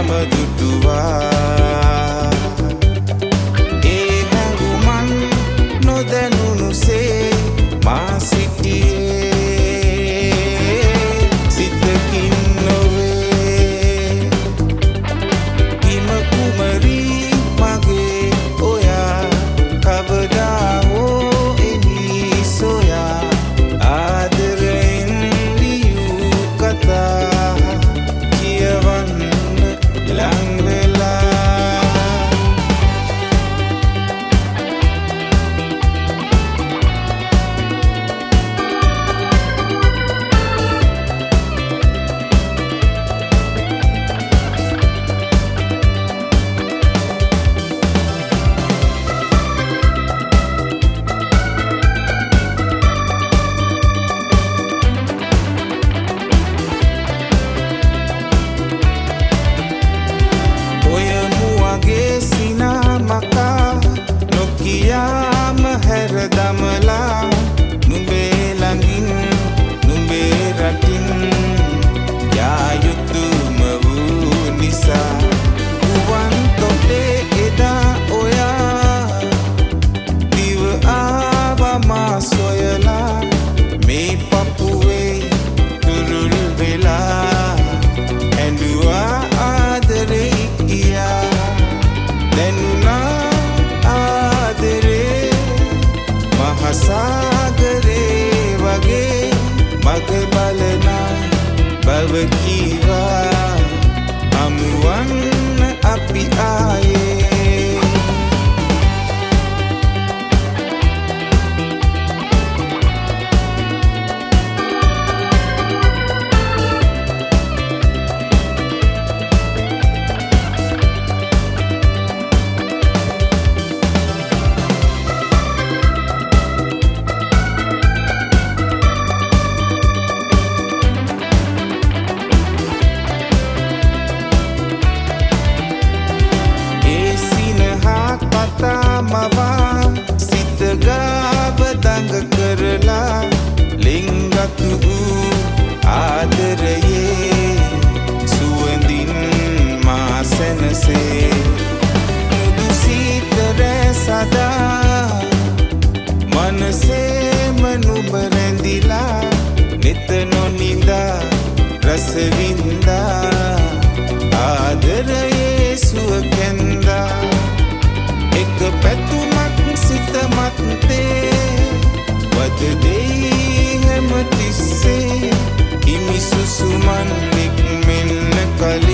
මම දුටුවා ඒ හැඟුමන් නොදැනුනුසේ මා සිටියේ සිතකින් නොවේ හිම කුමරී මගේ ඔයා කවදා හෝ එනී සොයා ආදරයෙන් ලියූ කතා කියවන්න ලං වෙලා නොකියාම හැර දමලා නුඹේ ළඟින් නුඹේ රටින් යා යුතුම වූ නිසා ගුවන් තොටේ එදා ඔයා දිව ආවා මා සොයලා මේ පපුවේ තුරුල් වෙලා ඇඬුවා ආදරේ කියා දැනුණා සාගරේ වගේ මග බලනා බව කීවා හමුවන්න අපි ආයේ මවා සිත ගාව දඟ කරලා ලිංගතු වූ ආදරයේ සුවඳින් මා සැනසේ මුදු සීතල සදා මනසේම නුඹ රැඳිලා නිත නොනිදා රස වින්දා ආදරයේ සුව කැන්දා එක පැතුමක් සිත මත්තේ වද දෙයි හැම තිස්සේ හිමි සුසුමන් නික්මෙන්න කලින්